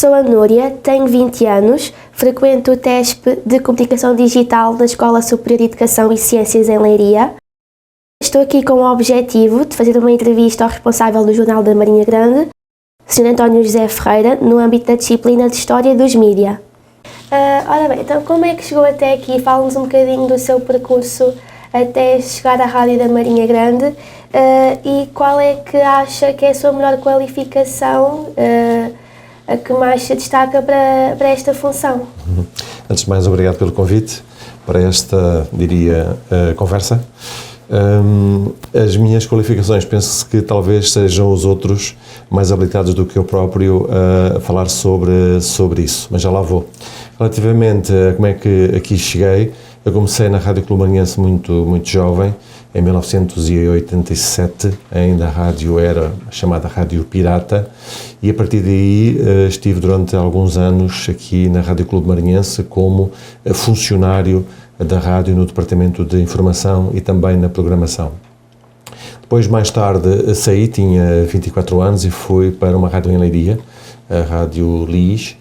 sou a Núria, tenho 20 anos, frequento o TESP de Comunicação Digital da Escola Superior de Educação e Ciências em Leiria. Estou aqui com o objetivo de fazer uma entrevista ao responsável do Jornal da Marinha Grande, Sr. António José Ferreira, no âmbito da disciplina de História dos Mídia. Ora bem, então como é que chegou até aqui? Fala-nos um bocadinho do seu percurso até chegar à Rádio da Marinha Grande e qual é que acha que é a sua melhor qualificação, a que mais se destaca para esta função? Antes de mais, obrigado pelo convite para esta, diria, conversa. As minhas qualificações, penso que talvez sejam os outros mais habilitados do que eu próprio a falar sobre isso, mas já lá vou. Relativamente a como é que aqui cheguei, eu comecei na Rádio Clube Marinhense muito jovem, em 1987, ainda a rádio era chamada Rádio Pirata, e a partir daí estive durante alguns anos aqui na Rádio Clube Marinhense como funcionário da rádio no departamento de informação e também na programação. Depois, mais tarde, saí, tinha 24 anos e fui para uma rádio em Leiria, a Rádio Lis,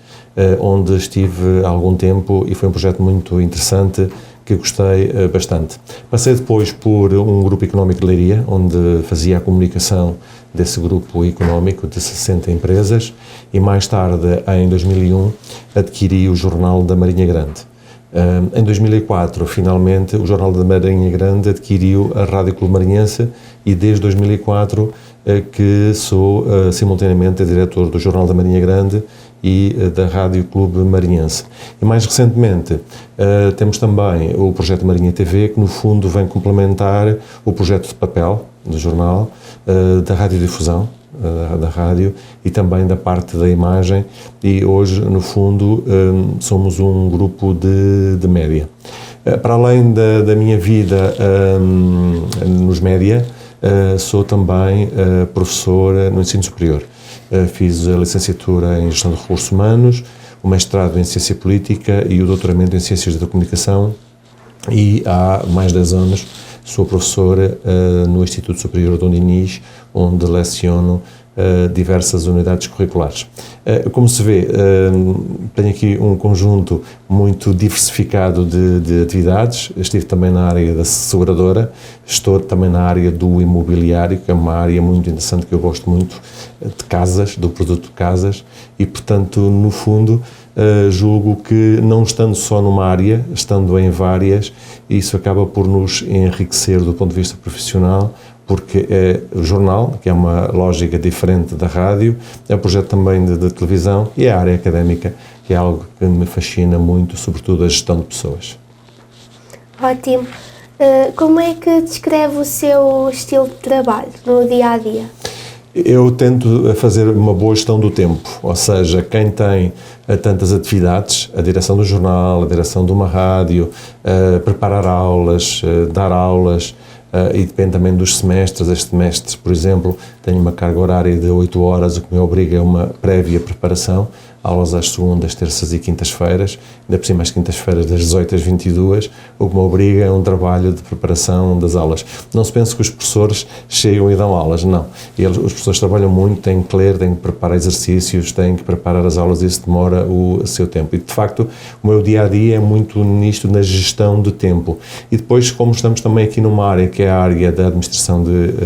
onde estive há algum tempo e foi um projeto muito interessante que gostei bastante. Passei depois por um grupo económico de Leiria, onde fazia a comunicação desse grupo económico de 60 empresas e mais tarde, em 2001, adquiri o Jornal da Marinha Grande. Em 2004, finalmente, o Jornal da Marinha Grande adquiriu a Rádio Clube Marinhense e desde 2004 que sou simultaneamente diretor do Jornal da Marinha Grande e da Rádio Clube Marinhense. E mais recentemente temos também o projeto Marinha TV, que no fundo vem complementar o projeto de papel do jornal, da radiodifusão, da rádio e também da parte da imagem, e hoje no fundo somos um grupo de média. Para além da minha vida nos média, sou também professor no ensino superior. Fiz a licenciatura em Gestão de Recursos Humanos, o mestrado em Ciência Política e o doutoramento em Ciências da Comunicação, e há mais de 10 anos sou professor no Instituto Superior Dom Dinis, onde leciono diversas unidades curriculares. Como se vê, tenho aqui um conjunto muito diversificado de atividades. Estive também na área da seguradora, estou também na área do imobiliário, que é uma área muito interessante que eu gosto muito, de casas, do produto de casas, e portanto, no fundo, julgo que não estando só numa área, estando em várias, isso acaba por nos enriquecer do ponto de vista profissional, porque é o jornal, que é uma lógica diferente da rádio, é um projeto também de televisão, e é a área académica, que é algo que me fascina muito, sobretudo a gestão de pessoas. Ótimo. Como é que descreve o seu estilo de trabalho no dia-a-dia? Eu tento fazer uma boa gestão do tempo, ou seja, quem tem tantas atividades, a direção do jornal, a direção de uma rádio, preparar aulas, dar aulas, e depende também dos semestres. Este semestre, por exemplo, tenho uma carga horária de 8 horas, o que me obriga a uma prévia preparação, aulas às segundas, terças e quintas-feiras, ainda por cima às quintas-feiras das 18 às 22, o que me obriga a um trabalho de preparação das aulas. Não se pense que os professores chegam e dão aulas, não. Os professores trabalham muito, têm que ler, têm que preparar exercícios, têm que preparar as aulas, e isso demora o seu tempo. E, de facto, o meu dia-a-dia é muito nisto, na gestão de tempo. E depois, como estamos também aqui numa área que é a área da administração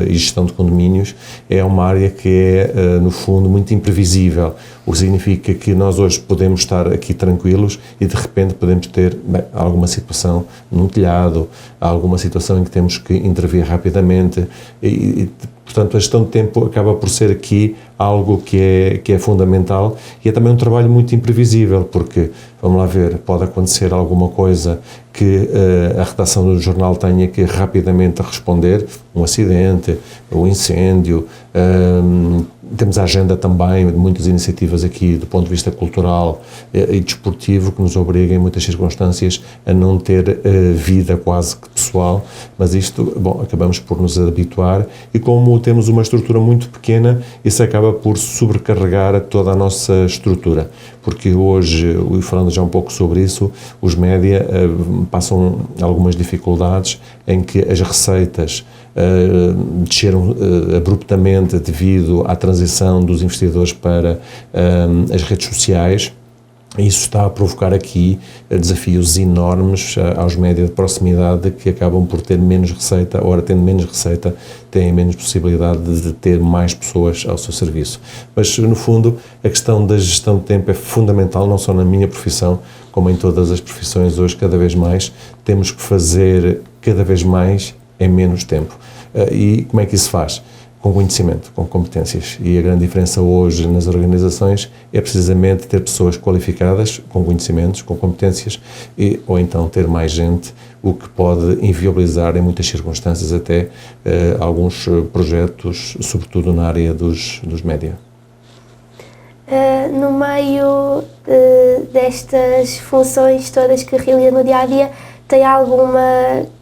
e gestão de condomínios, é uma área que é, no fundo, muito imprevisível, o que significa que nós hoje podemos estar aqui tranquilos e de repente podemos ter alguma situação num telhado, alguma situação em que temos que intervir rapidamente e portanto a gestão de tempo acaba por ser aqui algo que é fundamental, e é também um trabalho muito imprevisível, porque, vamos lá ver, pode acontecer alguma coisa que a redação do jornal tenha que rapidamente responder, um acidente, um incêndio. Temos a agenda também de muitas iniciativas aqui do ponto de vista cultural e desportivo, que nos obriga em muitas circunstâncias a não ter vida quase que pessoal, mas isto, bom, acabamos por nos habituar, e como temos uma estrutura muito pequena, isso acaba por sobrecarregar toda a nossa estrutura, porque hoje, falando já um pouco sobre isso, os média passam algumas dificuldades em que as receitas desceram abruptamente devido à transição dos investidores para as redes sociais. Isso está a provocar aqui desafios enormes aos médias de proximidade, que acabam por ter menos receita, ora tendo menos receita, têm menos possibilidade de ter mais pessoas ao seu serviço. Mas, no fundo, a questão da gestão de tempo é fundamental, não só na minha profissão, como em todas as profissões. Hoje, cada vez mais, temos que fazer cada vez mais em menos tempo. E como é que isso se faz? Com conhecimento, com competências. E a grande diferença hoje nas organizações é precisamente ter pessoas qualificadas, com conhecimentos, com competências, ou então ter mais gente, o que pode inviabilizar em muitas circunstâncias até alguns projetos, sobretudo na área dos média. No meio destas funções todas que realiza no dia-a-dia, tem alguma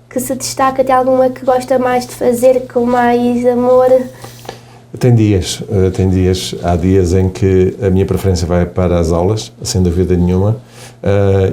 que se destaca, tem alguma que gosta mais de fazer, com mais amor? Tem dias. Há dias em que a minha preferência vai para as aulas, sem dúvida nenhuma,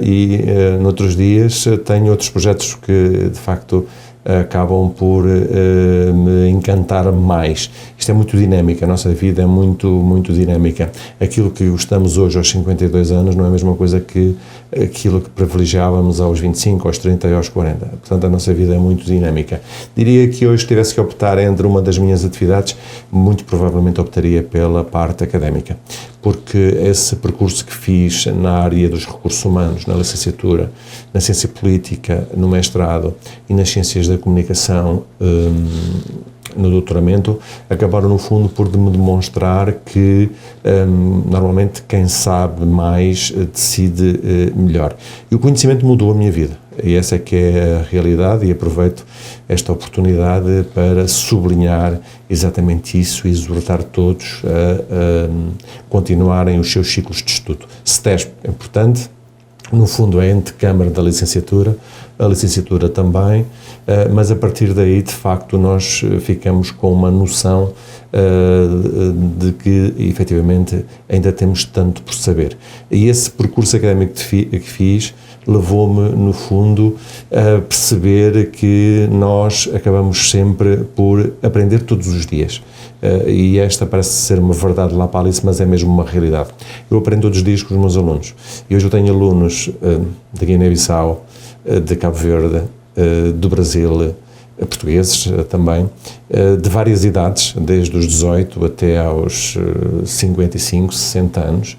e noutros dias tenho outros projetos que, de facto, acabam por me encantar mais. Isto é muito dinâmico, a nossa vida é muito dinâmica. Aquilo que gostamos hoje aos 52 anos não é a mesma coisa que aquilo que privilegiávamos aos 25, aos 30 e aos 40. Portanto, a nossa vida é muito dinâmica. Diria que hoje tivesse que optar entre uma das minhas atividades, muito provavelmente optaria pela parte académica, porque esse percurso que fiz na área dos recursos humanos, na licenciatura, na ciência política, no mestrado e nas ciências da comunicação, no doutoramento, acabaram no fundo por me demonstrar que normalmente quem sabe mais decide melhor. E o conhecimento mudou a minha vida, e essa é que é a realidade, e aproveito esta oportunidade para sublinhar exatamente isso e exortar todos a continuarem os seus ciclos de estudo. CETESP é importante, no fundo é a antecâmara da licenciatura, a licenciatura também, mas a partir daí, de facto, nós ficamos com uma noção de que, efetivamente, ainda temos tanto por saber. E esse percurso académico que fiz levou-me, no fundo, a perceber que nós acabamos sempre por aprender todos os dias. E esta parece ser uma verdade lá para Alice, mas é mesmo uma realidade. Eu aprendo todos os dias com os meus alunos. E hoje eu tenho alunos da Guiné-Bissau, de Cabo Verde, do Brasil, portugueses também, de várias idades, desde os 18 até aos 55, 60 anos,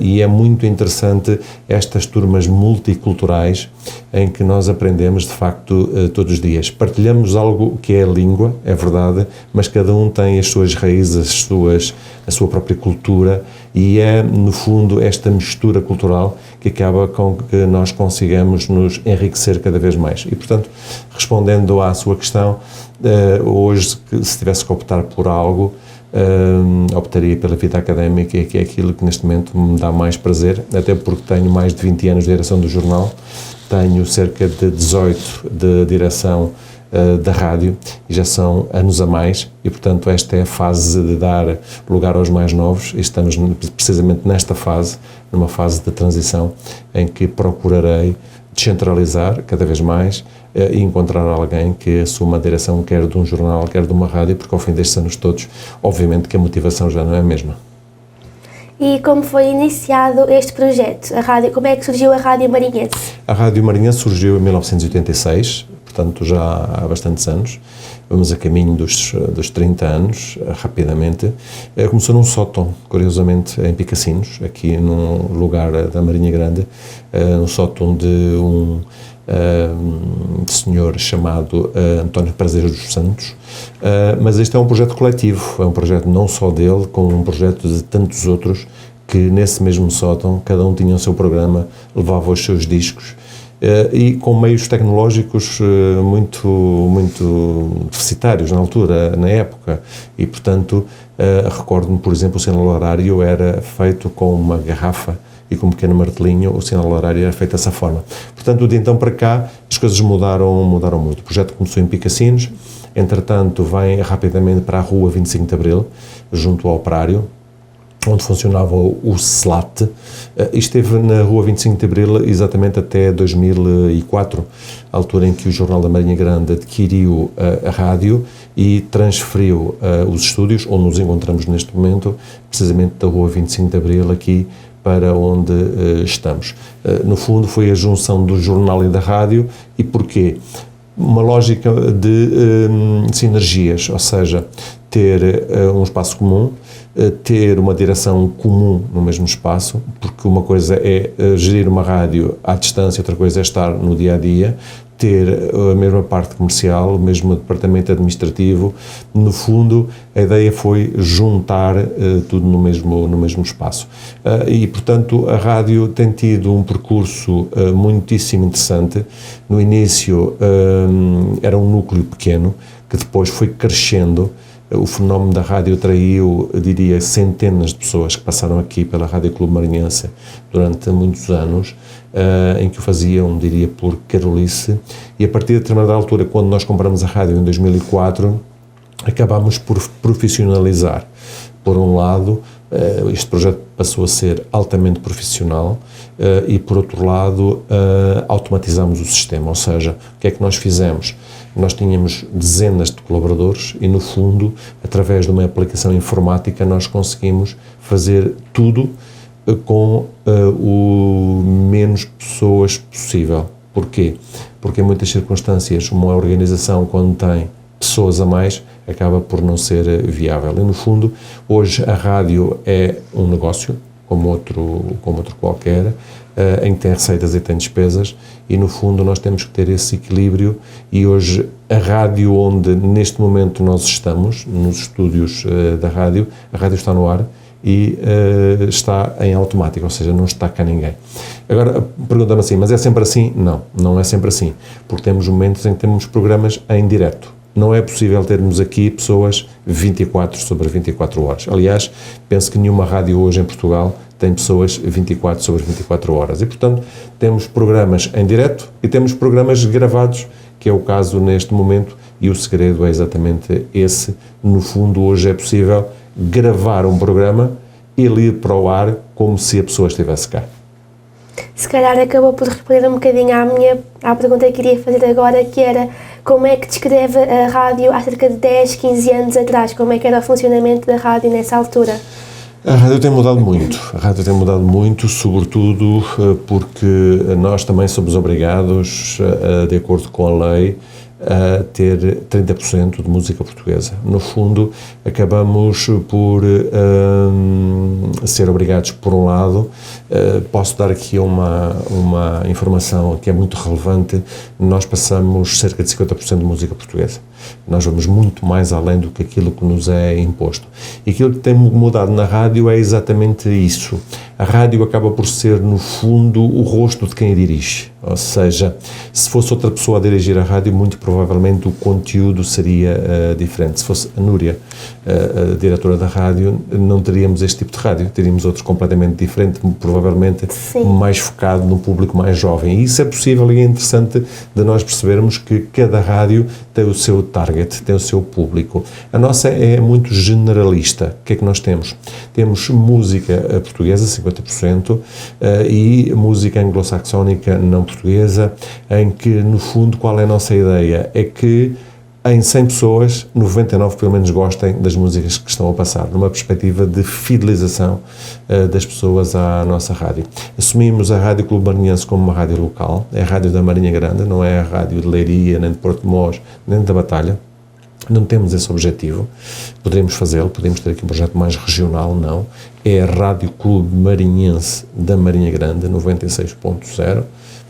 e é muito interessante estas turmas multiculturais em que nós aprendemos, de facto, todos os dias. Partilhamos algo que é a língua, é verdade, mas cada um tem as suas raízes, a sua própria cultura, e é, no fundo, esta mistura cultural que acaba com que nós consigamos nos enriquecer cada vez mais. E, portanto, respondendo à sua questão, hoje, se tivesse que optar por algo, optaria pela vida académica, que é aquilo que neste momento me dá mais prazer, até porque tenho mais de 20 anos de direção do jornal, tenho cerca de 18 de direção da rádio, e já são anos a mais, e portanto esta é a fase de dar lugar aos mais novos, e estamos precisamente nesta fase, numa fase de transição, em que procurarei descentralizar cada vez mais e encontrar alguém que assuma a direção quer de um jornal, quer de uma rádio, porque ao fim destes anos todos, obviamente que a motivação já não é a mesma. E como foi iniciado este projeto, a rádio, como é que surgiu a Rádio Marinhense? A Rádio Marinhense surgiu em 1986, portanto já há bastantes anos, vamos a caminho dos 30 anos, rapidamente. Começou num sótão, curiosamente, em Picassinos, aqui num lugar da Marinha Grande, um sótão de um senhor chamado António Prazeres dos Santos, mas este é um projeto coletivo, é um projeto não só dele, como um projeto de tantos outros que nesse mesmo sótão, cada um tinha o seu programa, levava os seus discos, e com meios tecnológicos muito deficitários na altura, na época, e portanto recordo-me, por exemplo, o sinal horário era feito com uma garrafa e com um pequeno martelinho, o sinal horário era feito dessa forma. Portanto, de então para cá, as coisas mudaram muito. O projeto começou em Picassinos, entretanto vem rapidamente para a rua 25 de Abril, junto ao Operário, onde funcionava o SLAT, e esteve na Rua 25 de Abril exatamente até 2004, a altura em que o Jornal da Marinha Grande adquiriu a rádio e transferiu os estúdios, onde nos encontramos neste momento, precisamente da Rua 25 de Abril, aqui para onde estamos. No fundo, foi a junção do jornal e da rádio. E porquê? Uma lógica de sinergias, ou seja, ter um espaço comum, ter uma direção comum no mesmo espaço, porque uma coisa é gerir uma rádio à distância, outra coisa é estar no dia-a-dia, ter a mesma parte comercial, o mesmo departamento administrativo. No fundo, a ideia foi juntar tudo no mesmo espaço. E, portanto, a rádio tem tido um percurso muitíssimo interessante. No início era um núcleo pequeno, que depois foi crescendo. O fenómeno da rádio atraiu, eu diria, centenas de pessoas que passaram aqui pela Rádio Clube Marinhense durante muitos anos, em que o faziam, diria, por carolice, e a partir de determinada altura, quando nós compramos a rádio em 2004, acabámos por profissionalizar. Por um lado, este projeto passou a ser altamente profissional e, por outro lado, automatizamos o sistema, ou seja, o que é que nós fizemos? Nós tínhamos dezenas de colaboradores e, no fundo, através de uma aplicação informática, nós conseguimos fazer tudo com o menos pessoas possível. Porquê? Porque em muitas circunstâncias uma organização, quando tem pessoas a mais, acaba por não ser viável. E, no fundo, hoje a rádio é um negócio, como outro qualquer, em que tem receitas e tem despesas, e no fundo nós temos que ter esse equilíbrio. E hoje a rádio onde neste momento nós estamos, nos estúdios da rádio, a rádio está no ar e está em automático, ou seja, não está cá ninguém. Agora, pergunta-me assim, mas é sempre assim? Não, não é sempre assim, porque temos momentos em que temos programas em direto. Não é possível termos aqui pessoas 24 sobre 24 horas. Aliás, penso que nenhuma rádio hoje em Portugal tem pessoas 24 sobre 24 horas. E, portanto, temos programas em direto e temos programas gravados, que é o caso neste momento, e o segredo é exatamente esse. No fundo, hoje é possível gravar um programa e ir para o ar como se a pessoa estivesse cá. Se calhar acabou por responder um bocadinho à pergunta que queria fazer agora, que era como é que descreve a rádio há cerca de 10, 15 anos atrás? Como é que era o funcionamento da rádio nessa altura? A rádio tem mudado muito, sobretudo porque nós também somos obrigados, de acordo com a lei, a ter 30% de música portuguesa. No fundo, acabamos por ser obrigados, por um lado. Posso dar aqui uma informação que é muito relevante: nós passamos cerca de 50% de música portuguesa. Nós vamos muito mais além do que aquilo que nos é imposto. E aquilo que tem mudado na rádio é exatamente isso. A rádio acaba por ser, no fundo, o rosto de quem a dirige. Ou seja, se fosse outra pessoa a dirigir a rádio, muito provavelmente o conteúdo seria diferente. Se fosse a Núria, a diretora da rádio, não teríamos este tipo de rádio. Teríamos outro completamente diferente, provavelmente mais focado no público mais jovem. E isso é possível e é interessante de nós percebermos que cada rádio tem o seu target, tem o seu público. A nossa é muito generalista. O que é que nós temos? Temos música portuguesa, 50%, e música anglo-saxónica não portuguesa, em que, no fundo, qual é a nossa ideia? É que em 100 pessoas, 99 pelo menos gostem das músicas que estão a passar, numa perspectiva de fidelização das pessoas à nossa rádio. Assumimos a Rádio Clube Marinhense como uma rádio local, é a rádio da Marinha Grande, não é a rádio de Leiria, nem de Porto de Mós, nem da Batalha. Não temos esse objetivo, poderíamos fazê-lo, podemos ter aqui um projeto mais regional, não. É a Rádio Clube Marinhense da Marinha Grande, 96.0,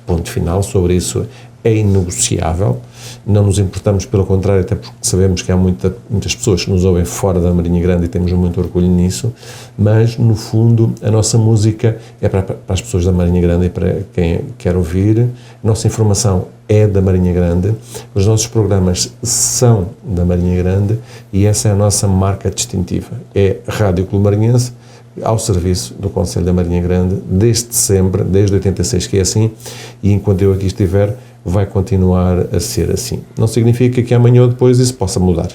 ponto final. Sobre isso é inegociável, não nos importamos, pelo contrário, até porque sabemos que há muitas pessoas que nos ouvem fora da Marinha Grande e temos muito orgulho nisso, mas, no fundo, a nossa música é para as pessoas da Marinha Grande e para quem quer ouvir. A nossa informação é da Marinha Grande, os nossos programas são da Marinha Grande e essa é a nossa marca distintiva. É a Rádio Clube Marinhense, ao serviço do Conselho da Marinha Grande, desde sempre, desde 86 que é assim, e enquanto eu aqui estiver, vai continuar a ser assim. Não significa que amanhã ou depois isso possa mudar,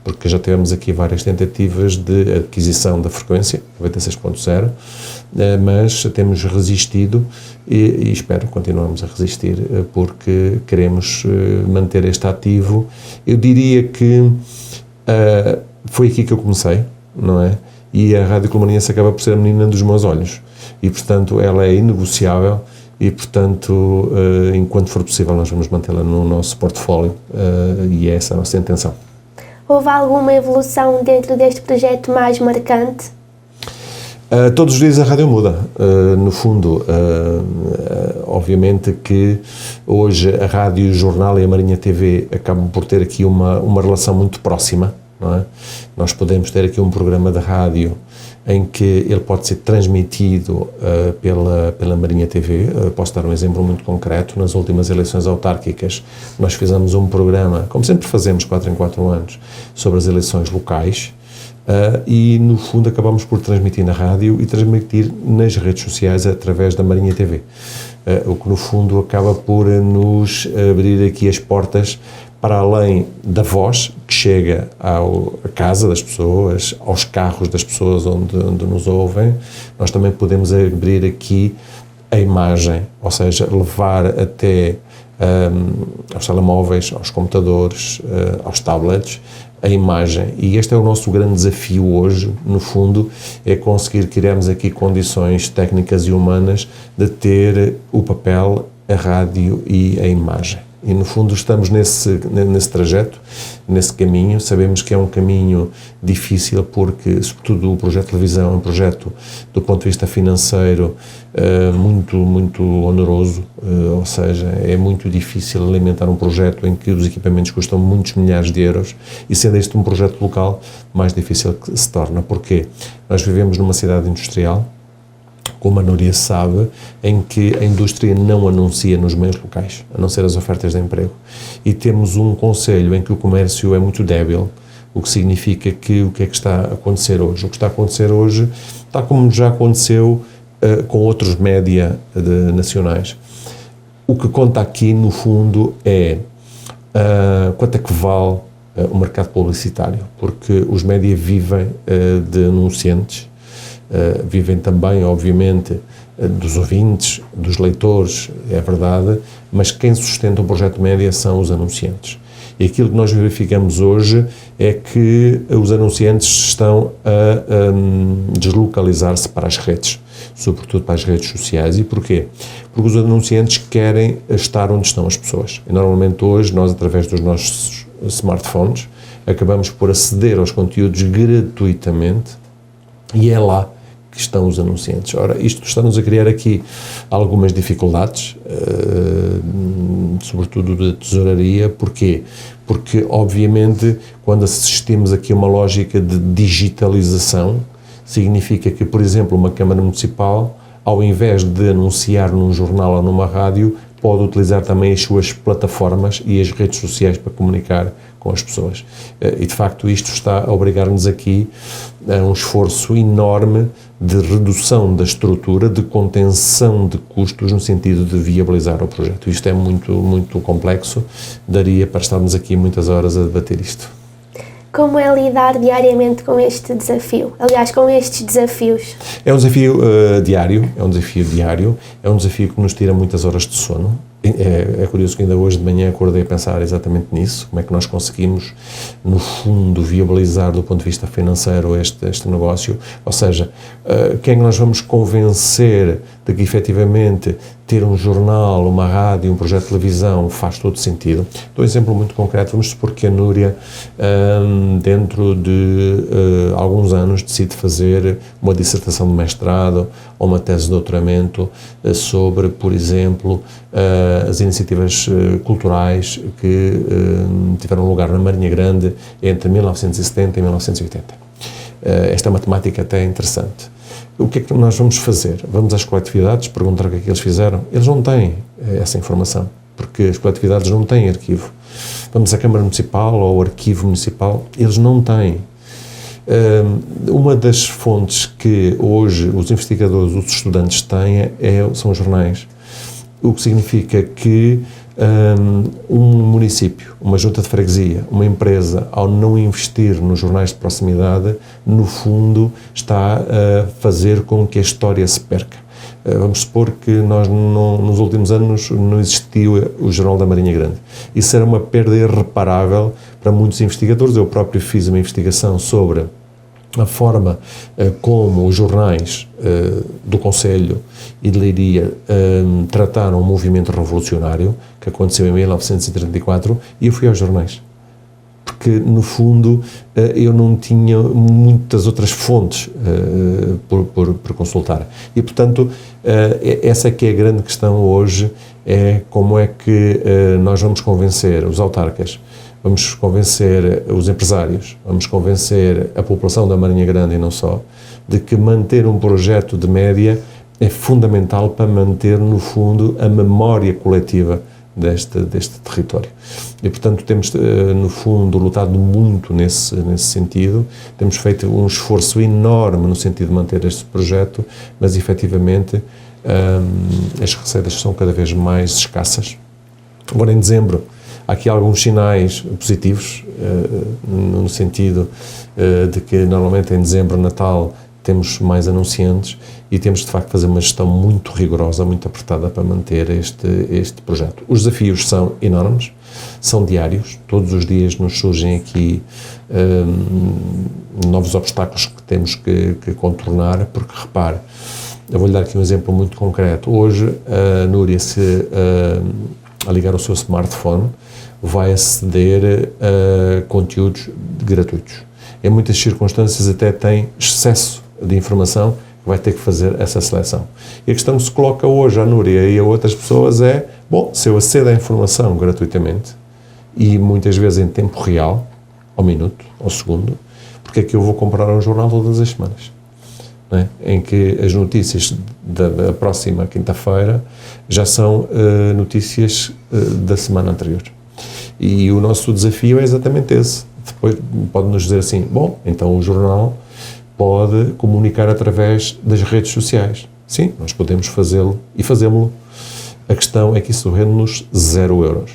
porque já tivemos aqui várias tentativas de aquisição da frequência, 96.0, mas temos resistido e espero que continuemos a resistir, porque queremos manter este ativo. Eu diria que foi aqui que eu comecei, não é? E a Rádio Clomarinense acaba por ser a menina dos meus olhos e, portanto, ela é inegociável e, portanto, enquanto for possível, nós vamos mantê-la no nosso portfólio e é essa a nossa intenção. Houve alguma evolução dentro deste projeto mais marcante? Todos os dias a rádio muda. No fundo, obviamente que hoje a Rádio, o Jornal e a Marinha TV acabam por ter aqui uma relação muito próxima, não é? Nós podemos ter aqui um programa de rádio em que ele pode ser transmitido pela Marinha TV. Posso dar um exemplo muito concreto. Nas últimas eleições autárquicas, nós fizemos um programa, como sempre fazemos 4 em 4 anos, sobre as eleições locais, e no fundo acabamos por transmitir na rádio e transmitir nas redes sociais através da Marinha TV, o que no fundo acaba por nos abrir aqui as portas para além da voz que chega à casa das pessoas, aos carros das pessoas onde nos ouvem. Nós também podemos abrir aqui a imagem, ou seja, levar até aos telemóveis, aos computadores, aos tablets, a imagem. E este é o nosso grande desafio hoje, no fundo, é conseguir criarmos aqui condições técnicas e humanas de ter o papel, a rádio e a imagem. E, no fundo, estamos nesse trajeto, nesse caminho. Sabemos que é um caminho difícil porque, sobretudo, o projeto de televisão é um projeto, do ponto de vista financeiro, muito, muito oneroso, ou seja, é muito difícil alimentar um projeto em que os equipamentos custam muitos milhares de euros e, sendo este um projeto local, mais difícil que se torna. Porquê? Nós vivemos numa cidade industrial, como a Núria sabe, em que a indústria não anuncia nos meios locais, a não ser as ofertas de emprego. E temos um concelho em que o comércio é muito débil, o que significa que o que é que está a acontecer hoje? O que está a acontecer hoje, tal como já aconteceu com outros média nacionais. O que conta aqui, no fundo, é quanto é que vale o mercado publicitário, porque os média vivem de anunciantes, vivem também, obviamente, dos ouvintes, dos leitores, é verdade, mas quem sustenta o projeto média são os anunciantes. E aquilo que nós verificamos hoje é que os anunciantes estão a deslocalizar-se para as redes, sobretudo para as redes sociais. E porquê? Porque os anunciantes querem estar onde estão as pessoas. E normalmente hoje, nós, através dos nossos smartphones, acabamos por aceder aos conteúdos gratuitamente e é lá que estão os anunciantes. Ora, isto está-nos a criar aqui algumas dificuldades, sobretudo de tesouraria. Porquê? Porque, obviamente, quando assistimos aqui a uma lógica de digitalização, significa que, por exemplo, uma Câmara Municipal, ao invés de anunciar num jornal ou numa rádio, pode utilizar também as suas plataformas e as redes sociais para comunicar com as pessoas. E, de facto, isto está a obrigar-nos aqui a um esforço enorme de redução da estrutura, de contenção de custos, no sentido de viabilizar o projeto. Isto é muito, muito complexo, daria para estarmos aqui muitas horas a debater isto. Como é lidar diariamente com este desafio? Aliás, com estes desafios? É um desafio diário, é um desafio que nos tira muitas horas de sono. É curioso que ainda hoje de manhã acordei a pensar exatamente nisso, como é que nós conseguimos, no fundo, viabilizar do ponto de vista financeiro este negócio, ou seja, quem é que nós vamos convencer de que efetivamente ter um jornal, uma rádio, um projeto de televisão faz todo sentido. Dou um exemplo muito concreto. Vamos supor que a Núria, dentro de alguns anos, decide fazer uma dissertação de mestrado ou uma tese de doutoramento sobre, por exemplo, as iniciativas culturais que tiveram lugar na Marinha Grande entre 1970 e 1980. Esta matemática até é interessante. O que é que nós vamos fazer? Vamos às coletividades perguntar o que é que eles fizeram? Eles não têm essa informação, porque as coletividades não têm arquivo. Vamos à Câmara Municipal ou ao Arquivo Municipal, eles não têm. Uma das fontes que hoje os investigadores, os estudantes têm são os jornais, o que significa que Um município, uma junta de freguesia, uma empresa, ao não investir nos jornais de proximidade, no fundo está a fazer com que a história se perca. Vamos supor que nos últimos anos não existiu o Jornal da Marinha Grande. Isso era uma perda irreparável para muitos investigadores. Eu próprio fiz uma investigação sobre a forma como os jornais do Conselho e de Leiria trataram o movimento revolucionário que aconteceu em 1934, e eu fui aos jornais. Porque, no fundo, eu não tinha muitas outras fontes por consultar. E, portanto, essa é que é a grande questão hoje, é como é que nós vamos convencer os autarcas, vamos convencer os empresários, vamos convencer a população da Marinha Grande e não só, de que manter um projeto de média é fundamental para manter, no fundo, a memória coletiva deste território. E, portanto, temos, no fundo, lutado muito nesse sentido, temos feito um esforço enorme no sentido de manter este projeto, mas, efetivamente, as receitas são cada vez mais escassas. Agora, em dezembro, há aqui alguns sinais positivos, no sentido de que, normalmente, em dezembro, Natal, temos mais anunciantes e temos, de facto, fazer uma gestão muito rigorosa, muito apertada para manter este projeto. Os desafios são enormes, são diários, todos os dias nos surgem aqui novos obstáculos que temos que contornar, porque, repare, eu vou-lhe dar aqui um exemplo muito concreto. Hoje, a Núria, se a ligar o seu smartphone, vai aceder a conteúdos gratuitos. Em muitas circunstâncias até tem excesso de informação, que vai ter que fazer essa seleção. E a questão que se coloca hoje à Núria e a outras pessoas é, bom, se eu acedo à informação gratuitamente, e muitas vezes em tempo real, ao minuto, ao segundo, porque é que eu vou comprar um jornal todas as semanas? Não é? Em que as notícias da próxima quinta-feira já são notícias da semana anterior. E o nosso desafio é exatamente esse. Depois pode-nos dizer assim, bom, então o jornal pode comunicar através das redes sociais. Sim, nós podemos fazê-lo e fazê-lo. A questão é que isso rende-nos 0 euros.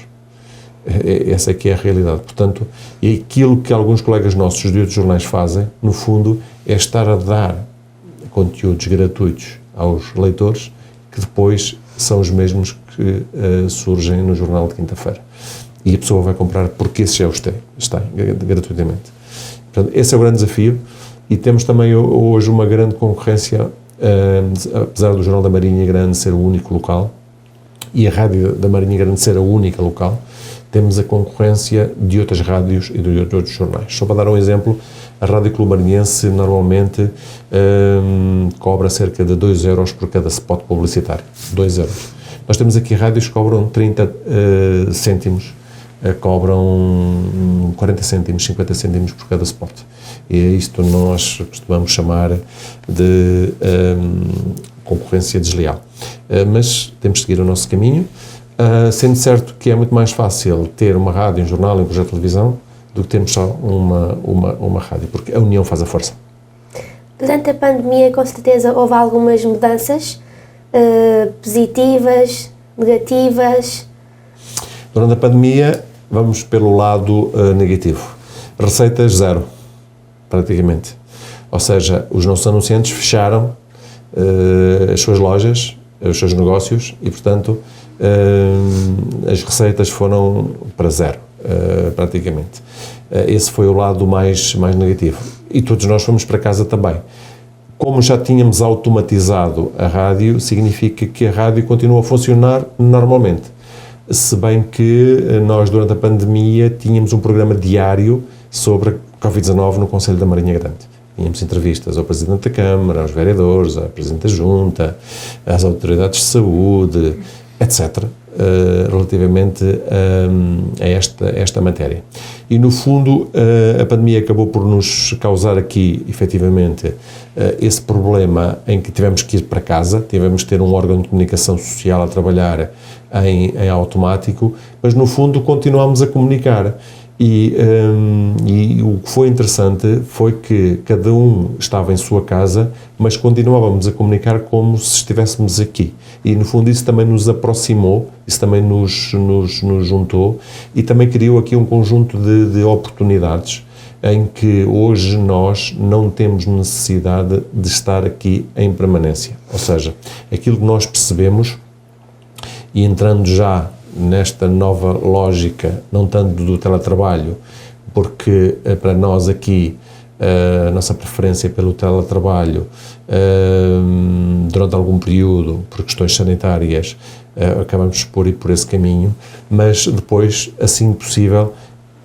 Essa é que é a realidade. Portanto, e aquilo que alguns colegas nossos de outros jornais fazem, no fundo, é estar a dar conteúdos gratuitos aos leitores, que depois são os mesmos que surgem no jornal de quinta-feira. E a pessoa vai comprar porque esse já está gratuitamente. Portanto, esse é o grande desafio. E temos também hoje uma grande concorrência, apesar do Jornal da Marinha Grande ser o único local e a Rádio da Marinha Grande ser a única local, temos a concorrência de outras rádios e de outros jornais. Só para dar um exemplo, a Rádio Clube Marinhense normalmente cobra cerca de 2 euros por cada spot publicitário. 2 euros. Nós temos aqui rádios que cobram 30 cêntimos, cobram 40 cêntimos, 50 cêntimos por cada spot. E é isto nós costumamos chamar de concorrência desleal. Mas temos de seguir o nosso caminho, sendo certo que é muito mais fácil ter uma rádio, um jornal e um projeto de televisão do que termos só uma rádio, porque a união faz a força. Durante a pandemia, com certeza, houve algumas mudanças positivas, negativas. Durante a pandemia, vamos pelo lado negativo. Receitas zero, praticamente. Ou seja, os nossos anunciantes fecharam as suas lojas, os seus negócios e, portanto, as receitas foram para zero, praticamente. Esse foi o lado mais negativo. E todos nós fomos para casa também. Como já tínhamos automatizado a rádio, significa que a rádio continua a funcionar normalmente. Se bem que nós, durante a pandemia, tínhamos um programa diário sobre a Covid-19 no Conselho da Marinha Grande. Tínhamos entrevistas ao Presidente da Câmara, aos vereadores, ao Presidente da Junta, às autoridades de saúde, etc., relativamente a esta matéria. E, no fundo, a pandemia acabou por nos causar aqui, efetivamente, esse problema em que tivemos que ir para casa, tivemos que ter um órgão de comunicação social a trabalhar em automático, mas, no fundo, continuámos a comunicar. E o que foi interessante foi que cada um estava em sua casa, mas continuávamos a comunicar como se estivéssemos aqui. E, no fundo, isso também nos aproximou, isso também nos juntou e também criou aqui um conjunto de oportunidades em que hoje nós não temos necessidade de estar aqui em permanência. Ou seja, aquilo que nós percebemos, e entrando já nesta nova lógica, não tanto do teletrabalho, porque para nós aqui a nossa preferência pelo teletrabalho durante algum período, por questões sanitárias, acabamos por ir por esse caminho, mas depois, assim que possível,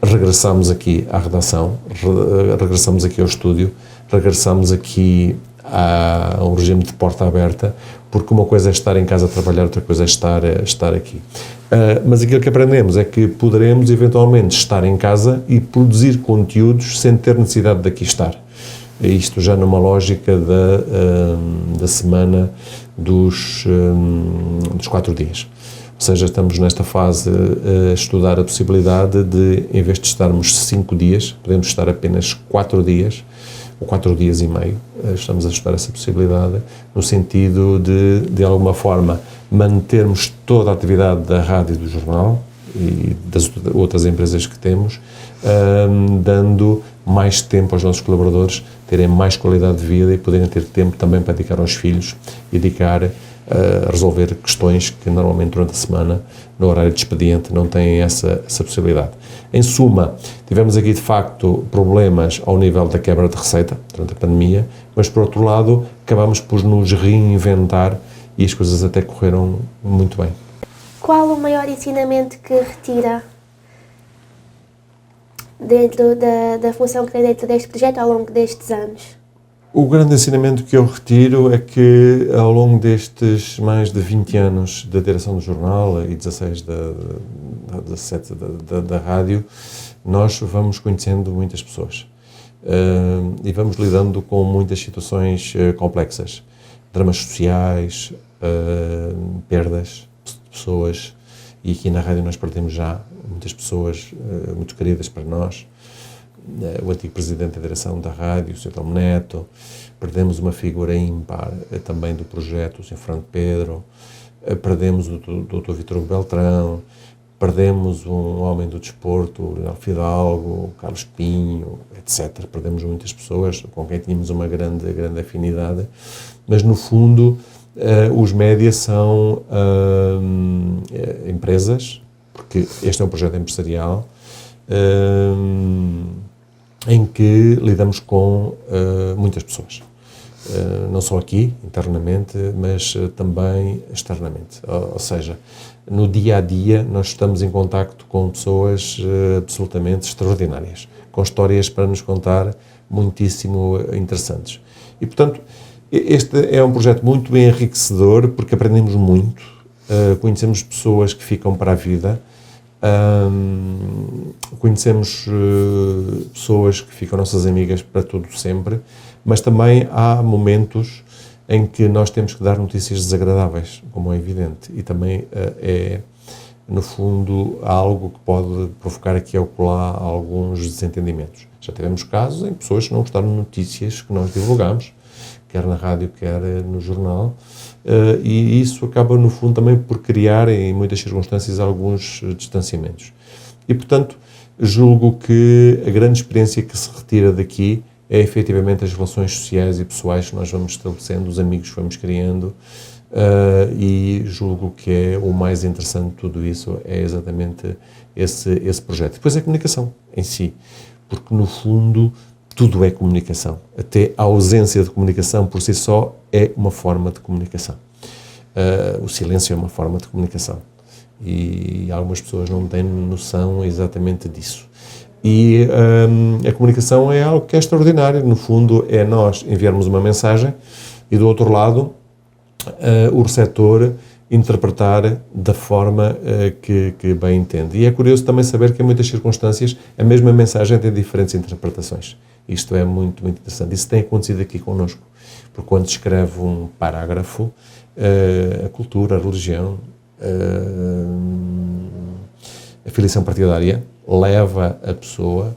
regressamos aqui à redação, regressamos aqui ao estúdio, regressamos aqui a um regime de porta aberta, porque uma coisa é estar em casa a trabalhar, outra coisa é estar aqui. Mas aquilo que aprendemos é que poderemos eventualmente estar em casa e produzir conteúdos sem ter necessidade de aqui estar. Isto já numa lógica da semana dos 4 dias. Ou seja, estamos nesta fase a estudar a possibilidade de, em vez de estarmos 5 dias, podemos estar apenas 4 dias, ou 4 dias e meio. Estamos a estudar essa possibilidade, no sentido de alguma forma, mantermos toda a atividade da rádio e do jornal e das outras empresas que temos, dando mais tempo aos nossos colaboradores, terem mais qualidade de vida e poderem ter tempo também para dedicar aos filhos e dedicar a resolver questões que normalmente durante a semana, no horário de expediente, não têm essa possibilidade. Em suma, tivemos aqui de facto problemas ao nível da quebra de receita durante a pandemia, mas por outro lado acabamos por nos reinventar e as coisas até correram muito bem. Qual o maior ensinamento que retira dentro da função que tem dentro deste projeto ao longo destes anos? O grande ensinamento que eu retiro é que ao longo destes mais de 20 anos da direção do jornal e 16 17 da rádio, nós vamos conhecendo muitas pessoas e vamos lidando com muitas situações complexas, dramas sociais, perdas de pessoas, e aqui na rádio nós perdemos já muitas pessoas muito queridas para nós. O antigo presidente da direção da rádio, o Sr. Telmo Neto, perdemos uma figura ímpar também do projeto, o Sr. Fernando Pedro, perdemos o Dr. Vítor Beltrão, perdemos um homem do desporto, o Leonel Fidalgo, o Carlos Pinho, etc. Perdemos muitas pessoas com quem tínhamos uma grande afinidade, mas no fundo os médias são empresas, porque este é um projeto empresarial, em que lidamos com muitas pessoas, não só aqui, internamente, mas também externamente. Ou seja, no dia-a-dia nós estamos em contacto com pessoas absolutamente extraordinárias, com histórias para nos contar muitíssimo interessantes. E, portanto, este é um projeto muito bem enriquecedor, porque aprendemos muito, conhecemos pessoas que ficam para a vida, conhecemos pessoas que ficam nossas amigas para todo sempre, mas também há momentos em que nós temos que dar notícias desagradáveis, como é evidente, e também é, no fundo, algo que pode provocar aqui ou acolá alguns desentendimentos. Já tivemos casos em que pessoas não gostaram de notícias que nós divulgamos, quer na rádio, quer no jornal, e isso acaba, no fundo, também por criar, em muitas circunstâncias, alguns distanciamentos. E, portanto, julgo que a grande experiência que se retira daqui é, efetivamente, as relações sociais e pessoais que nós vamos estabelecendo, os amigos que vamos criando, e julgo que é o mais interessante de tudo isso, é exatamente esse projeto. Depois é a comunicação em si, porque, no fundo, tudo é comunicação. Até a ausência de comunicação por si só é uma forma de comunicação. O silêncio é uma forma de comunicação. E algumas pessoas não têm noção exatamente disso. E a comunicação é algo que é extraordinário. No fundo, é nós enviarmos uma mensagem e, do outro lado, o receptor interpretar da forma que bem entende. E é curioso também saber que, em muitas circunstâncias, a mesma mensagem tem diferentes interpretações. Isto é muito, muito interessante. Isso tem acontecido aqui connosco, porque quando se escreve um parágrafo, a cultura, a religião, a filiação partidária, leva a pessoa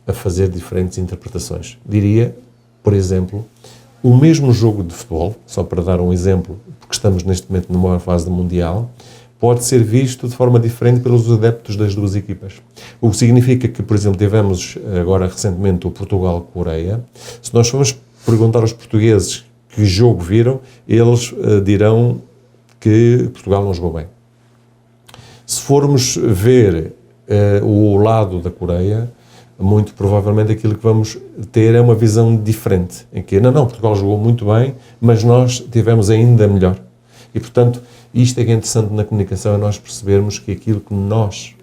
a fazer diferentes interpretações. Diria, por exemplo, o mesmo jogo de futebol, só para dar um exemplo, porque estamos neste momento numa fase do Mundial, pode ser visto de forma diferente pelos adeptos das duas equipas. O que significa que, por exemplo, tivemos agora recentemente o Portugal-Coreia. Se nós formos perguntar aos portugueses que jogo viram, eles dirão que Portugal não jogou bem. Se formos ver o lado da Coreia, muito provavelmente aquilo que vamos ter é uma visão diferente, em que, não, Portugal jogou muito bem, mas nós tivemos ainda melhor. E, portanto, isto é que é interessante na comunicação, é nós percebermos que aquilo que nós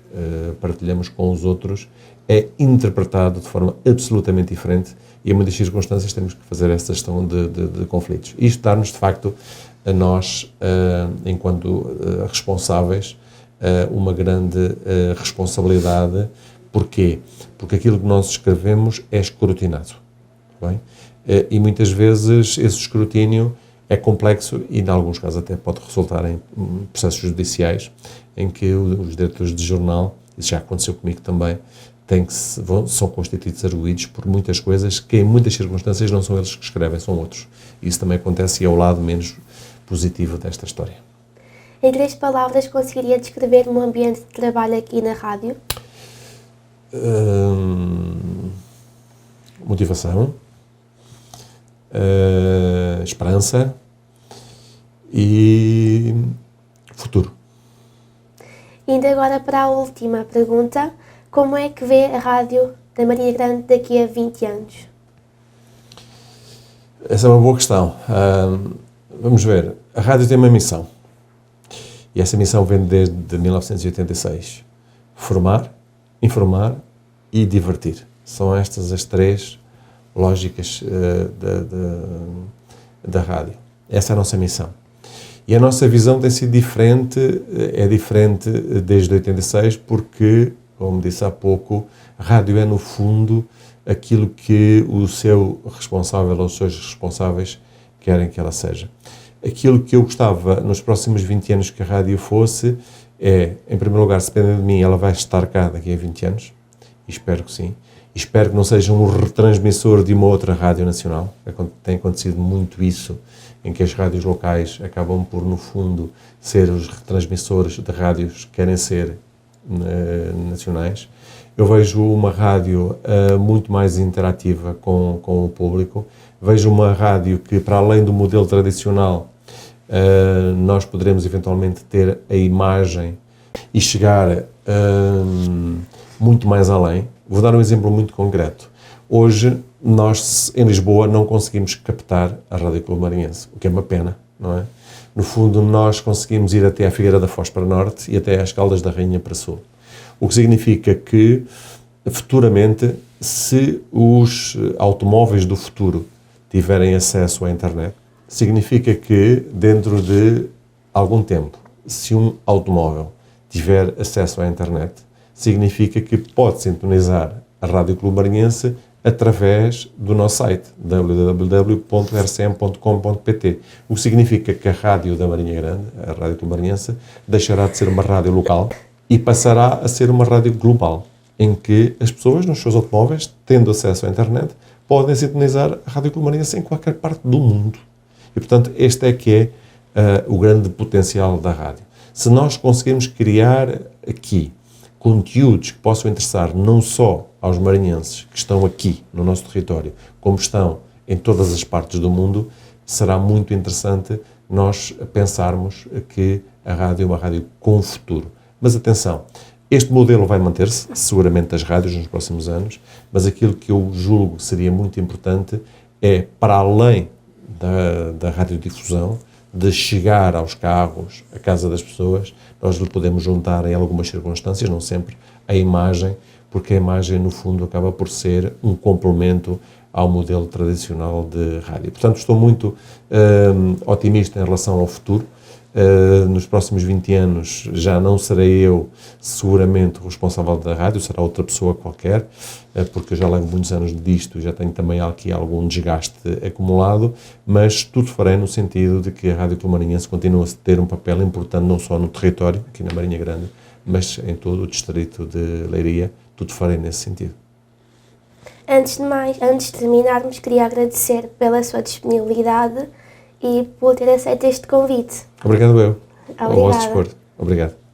partilhamos com os outros é interpretado de forma absolutamente diferente e, em muitas circunstâncias, temos que fazer essa gestão de conflitos. Isto dá-nos, de facto, a nós, enquanto responsáveis, uma grande responsabilidade. Porquê? Porque aquilo que nós escrevemos é escrutinado. Bem? E muitas vezes esse escrutínio é complexo e, em alguns casos, até pode resultar em processos judiciais em que os diretores de jornal, isso já aconteceu comigo também, são constituídos arguidos por muitas coisas que, em muitas circunstâncias, não são eles que escrevem, são outros. Isso também acontece e é o lado menos positivo desta história. Em 3 palavras, conseguiria descrever um ambiente de trabalho aqui na rádio? Motivação, esperança e futuro. Indo agora para a última pergunta, como é que vê a rádio da Marinha Grande daqui a 20 anos? Essa é uma boa questão. Vamos ver, a rádio tem uma missão e essa missão vem desde 1986, formar, informar e divertir. São estas as 3 lógicas da rádio. Essa é a nossa missão. E a nossa visão tem sido diferente, é diferente desde 86, porque, como disse há pouco, a rádio é, no fundo, aquilo que o seu responsável ou os seus responsáveis querem que ela seja. Aquilo que eu gostava, nos próximos 20 anos, que a rádio fosse, é, em primeiro lugar, se depender de mim, ela vai estar cá daqui a 20 anos, e espero que sim. E espero que não seja um retransmissor de uma outra rádio nacional. Tem acontecido muito isso, em que as rádios locais acabam por, no fundo, ser os retransmissores de rádios que querem ser nacionais. Eu vejo uma rádio muito mais interativa com o público. Vejo uma rádio que, para além do modelo tradicional, nós poderemos eventualmente ter a imagem e chegar muito mais além. Vou dar um exemplo muito concreto. Hoje, nós, em Lisboa, não conseguimos captar a Rádio Clube Marinhense, o que é uma pena, não é? No fundo, nós conseguimos ir até a Figueira da Foz para norte e até às Caldas da Rainha para sul. O que significa que, futuramente, se os automóveis do futuro tiverem acesso à internet, significa que, dentro de algum tempo, se um automóvel tiver acesso à internet, significa que pode sintonizar a Rádio Clube Marinhense através do nosso site, www.rcm.com.pt. O que significa que a rádio da Marinha Grande, a Rádio Clube Marinhense, deixará de ser uma rádio local e passará a ser uma rádio global, em que as pessoas, nos seus automóveis, tendo acesso à internet, podem sintonizar a Rádio Clube Marinhense em qualquer parte do mundo. E, portanto, este é que é o grande potencial da rádio. Se nós conseguirmos criar aqui conteúdos que possam interessar não só aos marinhenses que estão aqui no nosso território, como estão em todas as partes do mundo, será muito interessante nós pensarmos que a rádio é uma rádio com futuro. Mas atenção, este modelo vai manter-se, seguramente, das rádios nos próximos anos, mas aquilo que eu julgo seria muito importante é, para além da radiodifusão, de chegar aos carros, à casa das pessoas, nós lhe podemos juntar em algumas circunstâncias, não sempre, a imagem, porque a imagem, no fundo, acaba por ser um complemento ao modelo tradicional de rádio. Portanto, estou muito otimista em relação ao futuro. Nos próximos 20 anos já não serei eu seguramente o responsável da rádio, será outra pessoa qualquer, porque eu já levo muitos anos disto e já tenho também aqui algum desgaste acumulado, mas tudo farei no sentido de que a Rádio Clube Marinhense continue a ter um papel importante não só no território, aqui na Marinha Grande, mas em todo o distrito de Leiria, tudo farei nesse sentido. Antes de mais, antes de terminarmos, queria agradecer pela sua disponibilidade e por ter aceito este convite. Obrigado eu. Ao vosso Obrigada. dispor. Obrigado.